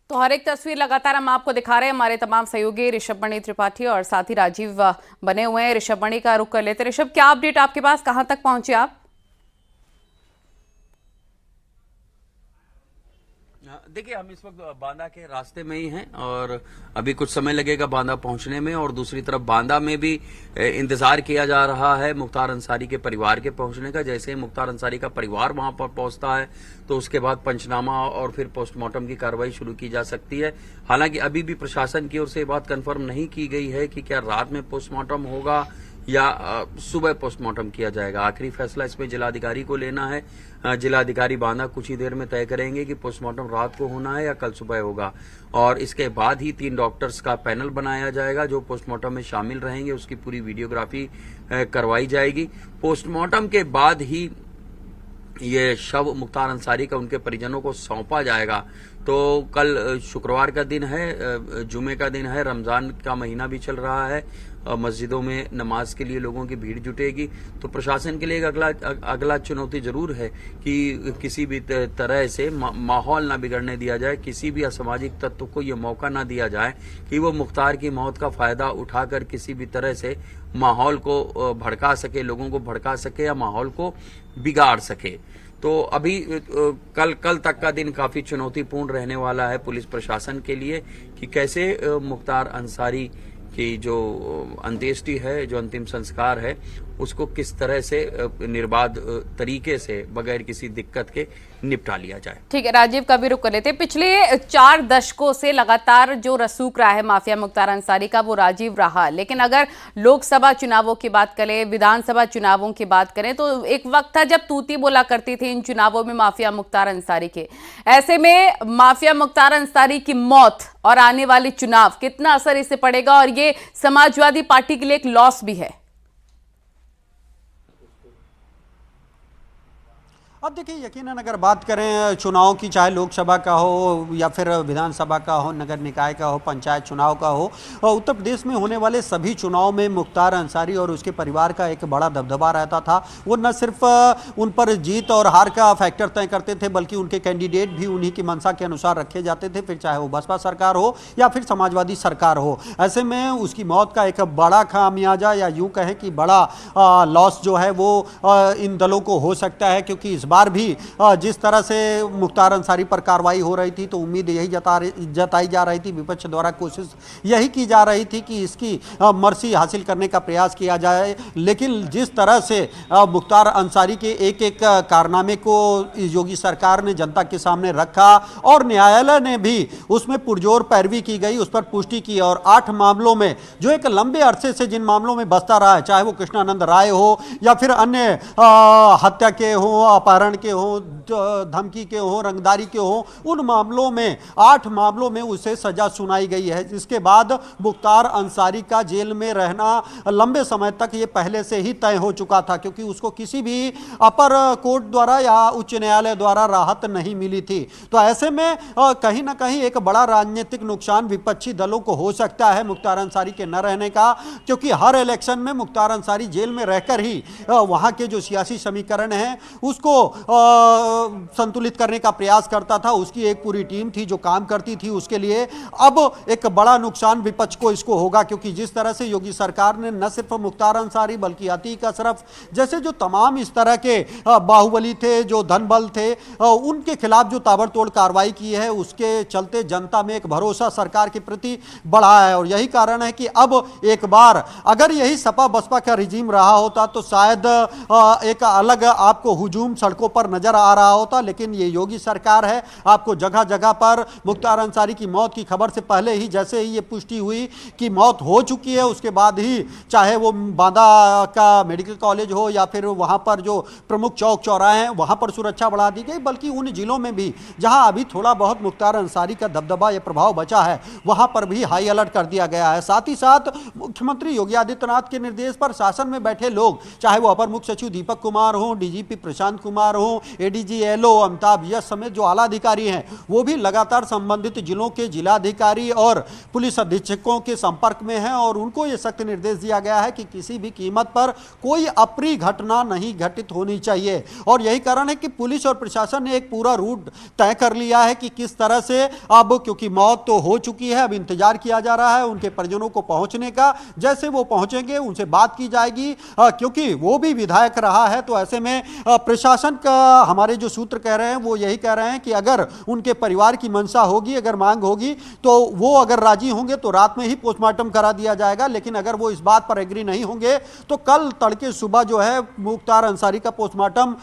तो हर एक तस्वीर लगातार हम आपको दिखा रहे हैं। हमारे तमाम सहयोगी ऋषभ मणि त्रिपाठी और साथ ही राजीव बने हुए हैं। ऋषभ मणि का रुख कर लेते हैं। ऋषभ, क्या अपडेट आपके पास, कहां तक पहुंचे आप? देखिए, हम इस वक्त बांदा के रास्ते में ही हैं और अभी कुछ समय लगेगा बांदा पहुंचने में। और दूसरी तरफ बांदा में भी इंतजार किया जा रहा है मुख्तार अंसारी के परिवार के पहुंचने का। जैसे ही मुख्तार अंसारी का परिवार वहां पर पहुंचता है तो उसके बाद पंचनामा और फिर पोस्टमार्टम की कार्रवाई शुरू की जा सकती है। हालांकि अभी भी प्रशासन की ओर से बात कंफर्म नहीं की गई है कि क्या रात में पोस्टमार्टम होगा या सुबह पोस्टमार्टम किया जाएगा। आखिरी फैसला इसमें जिलाधिकारी को लेना है। जिलाधिकारी बांदा कुछ ही देर में तय करेंगे कि पोस्टमार्टम रात को होना है या कल सुबह होगा। और इसके बाद ही 3 डॉक्टर्स का पैनल बनाया जाएगा जो पोस्टमार्टम में शामिल रहेंगे। उसकी पूरी वीडियोग्राफी करवाई जाएगी। पोस्टमार्टम के बाद ही ये शव मुख्तार अंसारी का उनके परिजनों को सौंपा जाएगा। तो कल शुक्रवार का दिन है, जुमे का दिन है, रमजान का महीना भी चल रहा है। मस्जिदों में नमाज के लिए लोगों की भीड़ जुटेगी। तो प्रशासन के लिए एक अगला चुनौती जरूर है कि किसी भी तरह से माहौल ना बिगड़ने दिया जाए, किसी भी असामाजिक तत्व को ये मौका ना दिया जाए कि वो मुख्तार की मौत का फायदा उठाकर किसी भी तरह से माहौल को भड़का सके, लोगों को भड़का सके या माहौल को बिगाड़ सके। तो अभी कल तक का दिन काफी चुनौतीपूर्ण रहने वाला है पुलिस प्रशासन के लिए कि कैसे मुख्तार अंसारी की जो अंत्येष्टि है, जो अंतिम संस्कार है, उसको किस तरह से निर्बाध तरीके से बगैर किसी दिक्कत के निपटा लिया जाए। ठीक है, राजीव का भी रुख कर लेते हैं। पिछले 4 दशकों से लगातार जो रसूख रहा है माफिया मुख्तार अंसारी का, वो राजीव रहा। लेकिन अगर लोकसभा चुनावों की बात करें, विधानसभा चुनावों की बात करें, तो एक वक्त था जब तूती बोला करती थी इन चुनावों में माफिया मुख्तार अंसारी के। ऐसे में माफिया मुख्तार अंसारी की मौत और आने वाले चुनाव, कितना असर इससे पड़ेगा? और ये समाजवादी पार्टी के लिए एक लॉस भी है। अब देखिए, यकीनन अगर बात करें चुनाव की, चाहे लोकसभा का हो या फिर विधानसभा का हो, नगर निकाय का हो, पंचायत चुनाव का हो, उत्तर प्रदेश में होने वाले सभी चुनाव में मुख्तार अंसारी और उसके परिवार का एक बड़ा दबदबा रहता था। वो न सिर्फ उन पर जीत और हार का फैक्टर तय करते थे, बल्कि उनके कैंडिडेट भी उन्हीं की मंशा के अनुसार रखे जाते थे, फिर चाहे वो बसपा सरकार हो या फिर समाजवादी सरकार हो। ऐसे में उसकी मौत का एक बड़ा खामियाजा या यूँ कहें कि बड़ा लॉस जो है वो इन दलों को हो सकता है। क्योंकि इस बार भी जिस तरह से मुख्तार अंसारी पर कार्रवाई हो रही थी तो उम्मीद यही जताई जा रही थी, विपक्ष द्वारा कोशिश यही की जा रही थी कि इसकी मर्सी हासिल करने का प्रयास किया जाए। लेकिन जिस तरह से मुख्तार अंसारी के एक एक कारनामे को योगी सरकार ने जनता के सामने रखा और न्यायालय ने भी उसमें पुरजोर पैरवी की गई, उस पर पुष्टि की। और 8 मामलों में जो एक लंबे अरसे से जिन मामलों में बसता रहा है, चाहे वो कृष्णानंद राय हो या फिर अन्य हत्या के हो, अपहरण के हो, धमकी के हो, रंगदारी के हो, उन मामलों में 8 मामलों में उसे सजा सुनाई गई है। जिसके बाद मुख्तार अंसारी का जेल में रहना लंबे समय तक ये पहले से ही तय हो चुका था, क्योंकि उसको किसी भी अपर कोर्ट द्वारा या उच्च न्यायालय द्वारा राहत नहीं मिली थी। तो ऐसे में कहीं ना कहीं एक बड़ा राजनीतिक नुकसान विपक्षी दलों को हो सकता है मुख्तार अंसारी के न रहने का, क्योंकि हर इलेक्शन में मुख्तार अंसारी जेल में रहकर ही वहां के जो सियासी समीकरण हैं उसको संतुलित करने का प्रयास करता था। उसकी एक पूरी टीम थी जो काम करती थी उसके लिए। अब एक बड़ा नुकसान विपक्ष को इसको होगा, क्योंकि जिस तरह से योगी सरकार ने न सिर्फ मुख्तार अंसारी बल्कि अतीक अशरफ जैसे जो तमाम इस तरह के बाहुबली थे, जो धनबल थे, उनके खिलाफ जो ताबड़तोड़ कार्रवाई की है, उसके चलते जनता में एक भरोसा सरकार के प्रति बढ़ा है। और यही कारण है कि अब एक बार अगर यही सपा बसपा का रिजीम रहा होता तो शायद एक अलग आपको हुजूम सड़कों पर नजर आ रहा होता। लेकिन ये योगी सरकार है, आपको जगह जगह पर मुख्तार अंसारी की मौत की खबर से पहले ही, जैसे ही ये पुष्टि हुई कि मौत हो चुकी है, उसके बाद ही चाहे वो बांदा का मेडिकल कॉलेज हो या फिर वहां पर जो प्रमुख चौक चौराहे हैं वहां पर सुरक्षा बढ़ा दी गई, बल्कि उन जिलों में भी जहां अभी थोड़ा बहुत मुख्तार अंसारी का दबदबा या प्रभाव बचा है वहां पर भी हाई अलर्ट कर दिया गया है। साथ ही साथ मुख्यमंत्री योगी आदित्यनाथ के निर्देश पर शासन में बैठे लोग, चाहे वो अपर मुख्य सचिव दीपक कुमार हो, डीजीपी प्रशांत कुमार कुमार हो, एडीजी एलओ अमिताभ यश समेत जो आला अधिकारी हैं वो भी लगातार संबंधित जिलों के जिलाधिकारी और पुलिस अधीक्षकों के संपर्क में हैं और उनको ये सख्त निर्देश दिया गया है कि किसी भी कीमत पर कोई अप्रिय घटना नहीं घटित होनी चाहिए। और यही कारण है कि पुलिस और प्रशासन ने एक पूरा रूट तय कर लिया है कि किस तरह से अब, क्योंकि मौत तो हो चुकी है, अब इंतजार किया जा रहा है उनके परिजनों को पहुंचने का। जैसे वो पहुंचेंगे उनसे बात की जाएगी, क्योंकि वो भी विधायक रहा है। तो ऐसे में प्रशासन का, हमारे जो सूत्र कह रहे हैं वो यही कह रहे हैं कि अगर उनके परिवार की मंशा होगी, अगर मांग होगी, तो वो अगर राजी होंगे तो रात में ही पोस्टमार्टम करा दिया जाएगा। लेकिन अगर वो इस बात पर एग्री नहीं होंगे तो कल तड़के सुबह जो है मुख्तार अंसारी का पोस्टमार्टम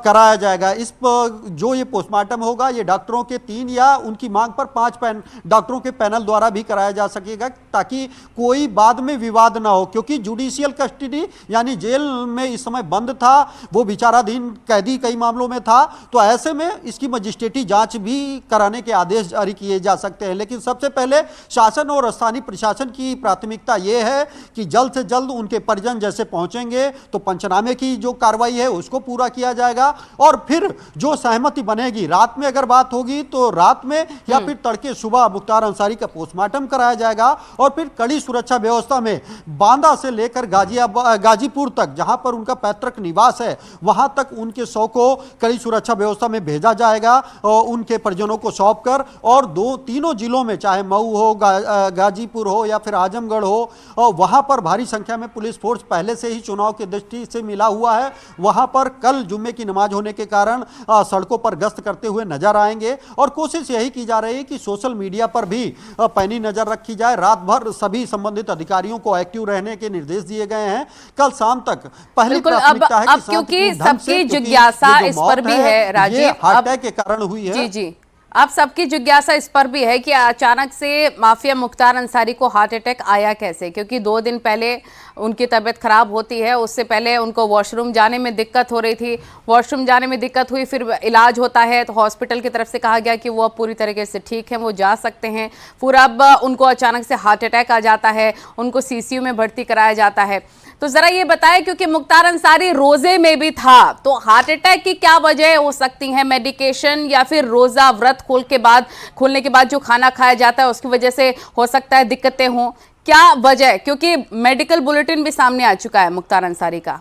कराया जाएगा। इस जो ये पोस्टमार्टम होगा ये डॉक्टरों के 3 या उनकी मांग पर 5 डॉक्टरों के पैनल द्वारा भी कराया जा सकेगा, ताकि कोई बाद में विवाद ना हो। क्योंकि जुडिशियल कस्टडी यानी जेल में इस समय बंद था, वो विचाराधीन कैदी कई मामलों में था, तो ऐसे में इसकी मजिस्ट्रेटी जांच भी कराने के आदेश जारी किए जा सकते हैं। लेकिन सबसे पहले शासन और स्थानीय प्रशासन की प्राथमिकता ये है कि जल्द से जल्द उनके परिजन जैसे पहुंचेंगे तो पंचनामे की जो कार्रवाई है उसको पूरा किया जाएगा और फिर जो सहमति बनेगी, रात में अगर बात होगी तो रात में या फिर तड़के सुबह मुख्तार अंसारी का पोस्टमार्टम कराया जाएगा और फिर कड़ी सुरक्षा व्यवस्था में बांदा से लेकर गाजीपुर तक, जहां पर उनका पैतृक निवास है, वहां तक उनके शव को कड़ी सुरक्षा व्यवस्था में भेजा जाएगा और उनके परिजनों को सौंप कर। और तीनों जिलों में, चाहे मऊ हो, गाजीपुर हो या फिर आजमगढ़ हो, वहां पर भारी संख्या में पुलिस फोर्स पहले से ही चुनाव की दृष्टि से मिला हुआ है। वहां पर कल जुम्मे की नमाज होने के कारण सड़कों पर गश्त करते हुए नजर आएंगे और कोशिश यही की जा रही है कि सोशल मीडिया पर भी पैनी नजर रखी जाए। रात भर सभी संबंधित अधिकारियों को एक्टिव रहने के निर्देश दिए गए हैं। कल शाम तक पहली प्राथमिकता है कि क्योंकि सबकी जिज्ञासा इस पर भी है राजीव, हार्ट अटैक के कारण हुई है। जी जी, अब सबकी जिज्ञासा इस पर भी है कि अचानक से माफिया मुख्तार अंसारी को हार्ट अटैक आया कैसे, क्योंकि 2 दिन पहले उनकी तबीयत खराब होती है, उससे पहले उनको वॉशरूम जाने में दिक्कत हो रही थी, वॉशरूम जाने में दिक्कत हुई, फिर इलाज होता है तो हॉस्पिटल की तरफ से कहा गया कि वो अब पूरी तरीके से ठीक है, वो जा सकते हैं। पूरा अब उनको अचानक से हार्ट अटैक आ जाता है, उनको सीसीयू में भर्ती कराया जाता है। तो जरा ये बताएं, क्योंकि मुख्तार अंसारी रोजे में भी था, तो हार्ट अटैक की क्या वजह हो सकती है? मेडिकेशन या फिर रोजा व्रत खोलने के बाद जो खाना खाया जाता है उसकी वजह से हो सकता है दिक्कतें हों, क्या वजह? क्योंकि मेडिकल बुलेटिन भी सामने आ चुका है मुख्तार अंसारी का।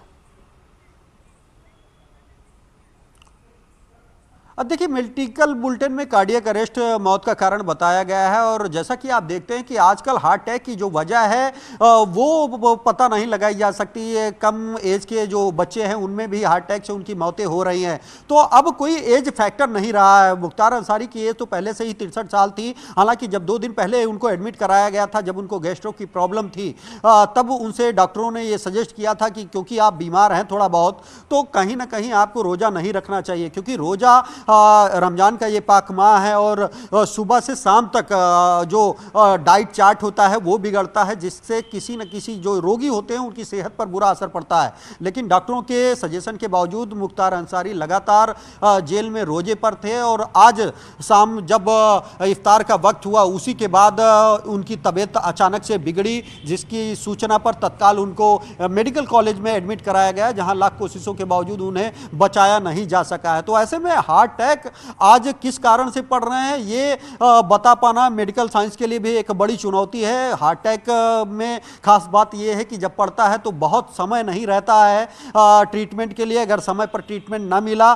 अब देखिए, मेडिकल बुलेटिन में कार्डियक अरेस्ट मौत का कारण बताया गया है और जैसा कि आप देखते हैं कि आजकल हार्ट अटैक की जो वजह है वो पता नहीं लगाई जा सकती है। कम एज के जो बच्चे हैं उनमें भी हार्ट अटैक से उनकी मौतें हो रही हैं, तो अब कोई एज फैक्टर नहीं रहा है। मुख्तार अंसारी की एज तो पहले से ही 63 साल थी। हालांकि जब 2 दिन पहले उनको एडमिट कराया गया था, जब उनको गैस्ट्रो की प्रॉब्लम थी, तब उनसे डॉक्टरों ने ये सजेस्ट किया था कि क्योंकि आप बीमार हैं थोड़ा बहुत, तो कहीं ना कहीं आपको रोज़ा नहीं रखना चाहिए, क्योंकि रोज़ा रमजान का ये पाक माह है और सुबह से शाम तक जो डाइट चार्ट होता है वो बिगड़ता है, जिससे किसी न किसी जो रोगी होते हैं उनकी सेहत पर बुरा असर पड़ता है। लेकिन डॉक्टरों के सजेशन के बावजूद मुख्तार अंसारी लगातार जेल में रोजे पर थे और आज शाम जब इफ्तार का वक्त हुआ उसी के बाद उनकी तबीयत अचानक से बिगड़ी, जिसकी सूचना पर तत्काल उनको मेडिकल कॉलेज में एडमिट कराया गया, जहां लाख कोशिशों के बावजूद उन्हें बचाया नहीं जा सका है। तो ऐसे में हार्ट अटैक आज किस कारण से पड़ रहे हैं ये बता पाना मेडिकल साइंस के लिए भी एक बड़ी चुनौती है। हार्ट अटैक में खास बात यह है कि जब पड़ता है तो बहुत समय नहीं रहता है ट्रीटमेंट के लिए। अगर समय पर ट्रीटमेंट ना मिला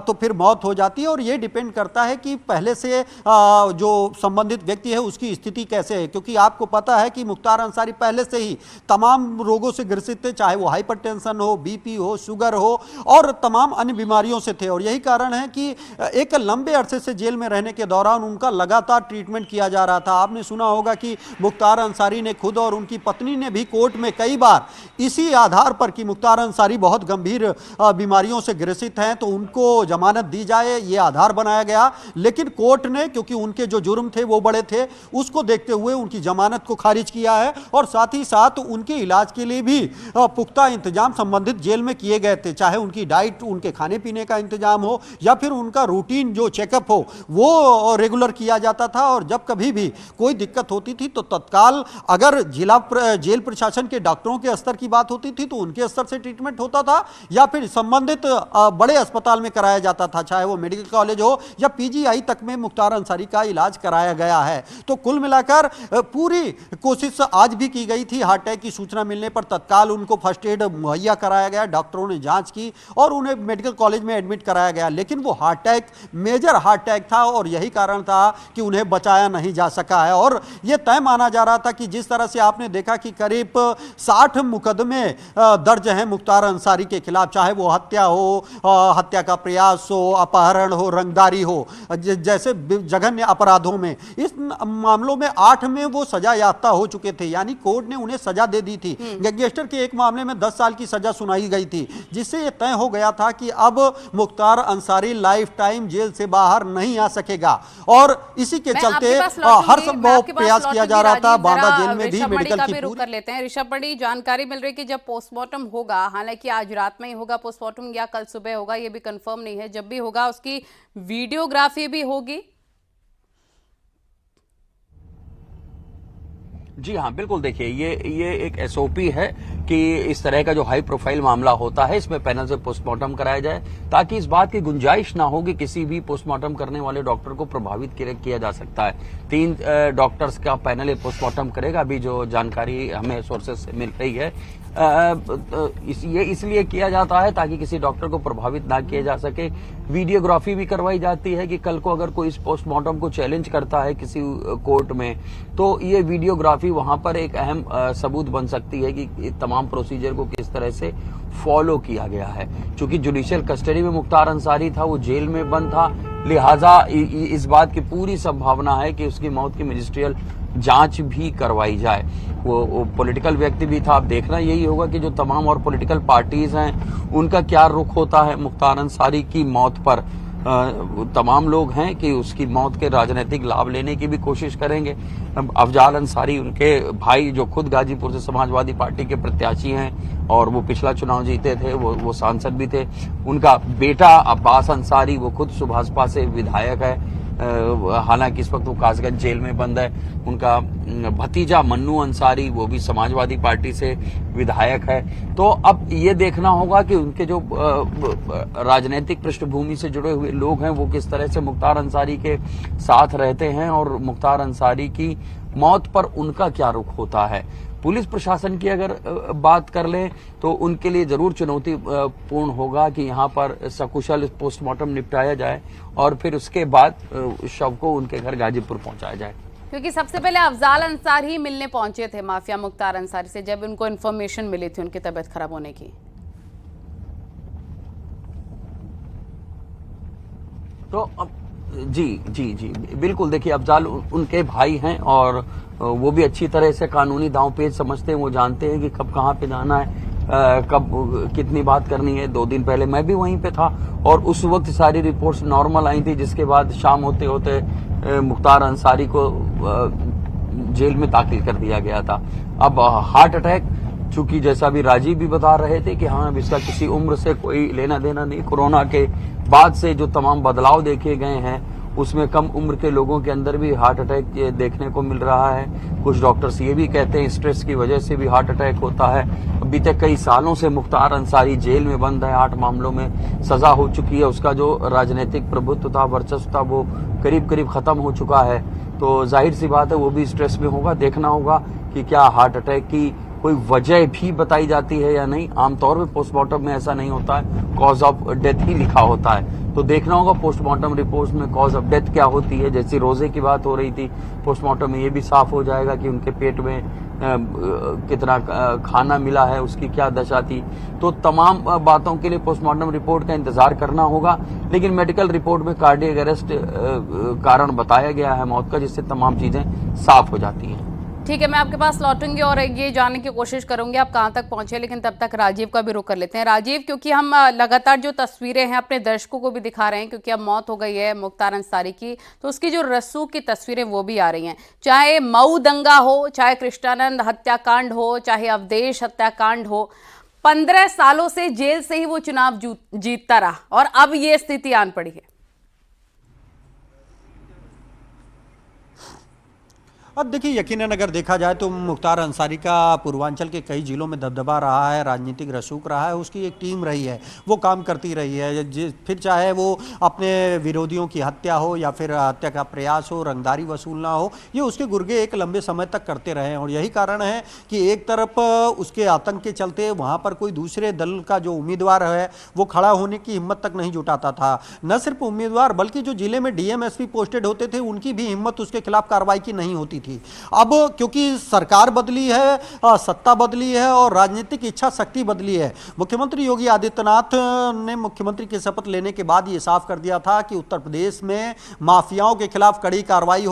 तो फिर मौत हो जाती है और ये डिपेंड करता है कि पहले से जो संबंधित व्यक्ति है उसकी स्थिति कैसे है, क्योंकि आपको पता है कि मुख्तार अंसारी पहले से ही तमाम रोगों से ग्रसित थे, चाहे वो हाइपरटेंशन हो, बीपी हो, शुगर हो और तमाम अन्य बीमारियों से थे। और यही कारण है कि एक लंबे अरसे से जेल में रहने के दौरान उनका लगातार ट्रीटमेंट किया जा रहा था। आपने सुना होगा कि मुख्तार अंसारी ने खुद और उनकी पत्नी ने भी कोर्ट में कई बार इसी आधार पर कि मुख्तार अंसारी बहुत गंभीर बीमारियों से ग्रसित हैं तो उनको जमानत दी जाए, ये आधार बनाया गया। लेकिन कोर्ट ने, क्योंकि उनके जो जुर्म थे वो बड़े थे, उसको देखते हुए उनकी जमानत को खारिज किया है और साथ ही साथ उनके इलाज के लिए भी पुख्ता इंतजाम संबंधित जेल में किए गए थे, चाहे उनकी डाइट, उनके खाने पीने का इंतजाम हो या फिर उनका रूटीन जो चेकअप हो वो रेगुलर किया जाता था, और जब कभी भी कोई दिक्कत होती थी तो तत्काल अगर जेल प्रशासन के डॉक्टरों के स्तर की बात होती थी तो उनके स्तर से ट्रीटमेंट होता था, या फिर संबंधित बड़े अस्पताल में कराया जाता था, चाहे वो मेडिकल कॉलेज हो या पीजीआई तक में मुख्तार अंसारी का इलाज कराया गया है। तो कुल मिलाकर पूरी कोशिश आज भी की गई थी। हार्ट अटैक की सूचना मिलने पर तत्काल उनको फर्स्ट एड मुहैया कराया गया, डॉक्टरों ने जांच की और उन्हें मेडिकल कॉलेज में एडमिट कराया गया, लेकिन वो heart attack major heart attack था और यही कारण था कि उन्हें बचाया नहीं जा सका है। और यह तय माना जा रहा था कि जिस तरह से आपने देखा कि करीब 60 मुकदमे दर्ज हैं मुख्तार अंसारी के खिलाफ, चाहे वो हत्या हो, हत्या का प्रयास हो, अपहरण हो, रंगदारी हो, जैसे जघन्य अपराधों में। इस मामलों में 8 में वो सजा याफ्ता हो चुके थे, यानी कोर्ट ने उन्हें सजा दे दी थी। गैंगस्टर के एक मामले में 10 साल की सजा सुनाई गई थी, जिससे यह तय हो गया था कि अब Mukhtar Ansari lifetime jail से बाहर नहीं आ सकेगा। और इसी के चलते हर संभव प्रयास किया जा रहा था। बांदा जेल में भी मेडिकल की रुक कर लेते हैं। ऋषभ, बड़ी जानकारी मिल रही कि जब पोस्टमार्टम होगा, हालांकि आज रात में ही होगा पोस्टमार्टम या कल सुबह होगा, ये भी कंफर्म नहीं है, जब भी होगा उसकी वीडियोग्राफी भी होगी। जी हाँ, बिल्कुल। देखिए, ये एक एसओपी है कि इस तरह का जो हाई प्रोफाइल मामला होता है इसमें पैनल से पोस्टमार्टम कराया जाए, ताकि इस बात की गुंजाइश ना हो कि किसी भी पोस्टमार्टम करने वाले डॉक्टर को प्रभावित किया जा सकता है। 3 डॉक्टर्स का पैनल ये पोस्टमार्टम करेगा, अभी जो जानकारी हमें सोर्सेज से मिल रही है। ये इसलिए किया जाता है ताकि किसी डॉक्टर को प्रभावित ना किया जा सके। वीडियोग्राफी भी करवाई जाती है कि कल को अगर कोई इस पोस्टमार्टम को चैलेंज करता है किसी कोर्ट में, तो ये वीडियोग्राफी वहां पर एक अहम सबूत बन सकती है कि तमाम प्रोसीजर को किस तरह से फॉलो किया गया है। चूंकि जुडिशियल कस्टडी में मुख्तार अंसारी था, वो जेल में बंद था, लिहाजा इस बात की पूरी संभावना है कि उसकी मौत की मजिस्ट्रियल जांच भी करवाई जाए। वो पॉलिटिकल व्यक्ति भी था। अब देखना यही होगा कि जो तमाम और पॉलिटिकल पार्टीज हैं उनका क्या रुख होता है मुख्तार अंसारी की मौत पर। तमाम लोग हैं कि उसकी मौत के राजनीतिक लाभ लेने की भी कोशिश करेंगे। अफजाल अंसारी, उनके भाई, जो खुद गाजीपुर से समाजवादी पार्टी के प्रत्याशी हैं और वो पिछला चुनाव जीते थे, वो सांसद भी थे। उनका बेटा अब्बास अंसारी, वो खुद सुभाषपा से विधायक है, हालांकि इस वक्त वो कासगंज जेल में बंद है। उनका भतीजा मन्नू अंसारी, वो भी समाजवादी पार्टी से विधायक है। तो अब ये देखना होगा कि उनके जो राजनीतिक पृष्ठभूमि से जुड़े हुए लोग हैं वो किस तरह से मुख्तार अंसारी के साथ रहते हैं और मुख्तार अंसारी की मौत पर उनका क्या रुख होता है। पुलिस प्रशासन की अगर बात कर लें तो उनके लिए जरूर चुनौतीपूर्ण होगा कि यहाँ पर सकुशल पोस्टमार्टम निपटाया जाए और फिर उसके बाद शव को उनके घर गाजीपुर पहुंचाया जाए। क्योंकि सबसे पहले अफजाल अंसारी ही मिलने पहुंचे थे माफिया मुख्तार अंसारी से, जब उनको इन्फॉर्मेशन मिली थी उनकी तबीयत खराब होने की। तो जी बिल्कुल। देखिए, अफजाल उनके भाई हैं और वो भी अच्छी तरह से कानूनी दांव पेच समझते हैं। वो जानते हैं कि कब कहाँ पे जाना है, कब कितनी बात करनी है। 2 दिन पहले मैं भी वहीं पे था और उस वक्त सारी रिपोर्ट्स नॉर्मल आई थी, जिसके बाद शाम होते होते मुख्तार अंसारी को जेल में दाखिल कर दिया गया था। अब हार्ट अटैक, चूंकि जैसा भी राजीव भी बता रहे थे कि हाँ, अब इसका किसी उम्र से कोई लेना देना नहीं। कोरोना के बाद से जो तमाम बदलाव देखे गए हैं उसमें कम उम्र के लोगों के अंदर भी हार्ट अटैक देखने को मिल रहा है। कुछ डॉक्टर्स ये भी कहते हैं स्ट्रेस की वजह से भी हार्ट अटैक होता है। बीते कई सालों से मुख्तार अंसारी जेल में बंद है, 8 मामलों में सजा हो चुकी है। उसका जो राजनीतिक प्रभुत्व था, वर्चस्व था, वो करीब करीब खत्म हो चुका है। तो जाहिर सी बात है वो भी स्ट्रेस में होगा। देखना होगा कि क्या हार्ट अटैक की कोई वजह भी बताई जाती है या नहीं। आमतौर पर पोस्टमार्टम में ऐसा नहीं होता है, कॉज ऑफ डेथ ही लिखा होता है। तो देखना होगा पोस्टमार्टम रिपोर्ट में कॉज ऑफ डेथ क्या होती है। जैसी रोजे की बात हो रही थी, पोस्टमार्टम में ये भी साफ हो जाएगा कि उनके पेट में कितना खाना मिला है, उसकी क्या दशा थी। तो तमाम बातों के लिए पोस्टमार्टम रिपोर्ट का इंतजार करना होगा। लेकिन मेडिकल रिपोर्ट में कार्डियक अरेस्ट कारण बताया गया है मौत का, जिससे तमाम चीजें साफ हो जाती हैं। ठीक है, मैं आपके पास लौटूंगी और ये जानने की कोशिश करूंगी आप कहां तक पहुंचे, लेकिन तब तक राजीव का भी रुख कर लेते हैं। राजीव, क्योंकि हम लगातार जो तस्वीरें हैं अपने दर्शकों को भी दिखा रहे हैं, क्योंकि अब मौत हो गई है मुख्तार अंसारी की, तो उसकी जो रसूख की तस्वीरें वो भी आ रही हैं। चाहे मऊ दंगा हो, चाहे कृष्णानंद हत्याकांड हो, चाहे अवधेश हत्याकांड हो, 15 सालों से जेल से ही वो चुनाव जीतता रहा और अब ये स्थिति आन पड़ी है। अब देखिए, यकीनन अगर देखा जाए तो मुख्तार अंसारी का पूर्वांचल के कई जिलों में दबदबा रहा है, राजनीतिक रसूख रहा है, उसकी एक टीम रही है, वो काम करती रही है। फिर चाहे वो अपने विरोधियों की हत्या हो या फिर हत्या का प्रयास हो, रंगदारी वसूलना हो, ये उसके गुर्गे एक लंबे समय तक करते रहे हैं। और यही कारण है कि एक तरफ उसके आतंक के चलते वहाँ पर कोई दूसरे दल का जो उम्मीदवार है वो खड़ा होने की हिम्मत तक नहीं जुटाता था। न सिर्फ उम्मीदवार बल्कि जो जिले में डीएम एसपी पोस्टेड होते थे उनकी भी हिम्मत उसके खिलाफ कार्रवाई की नहीं होती थी। अब क्योंकि सरकार बदली है, सत्ता बदली है और राजनीतिक इच्छा शक्ति बदली है। मुख्यमंत्री योगी आदित्यनाथ ने मुख्यमंत्री की शपथ लेने के बाद ये साफ कर दिया था कि उत्तर प्रदेश में माफियाओं के खिलाफ कड़ी कार्रवाई होगी।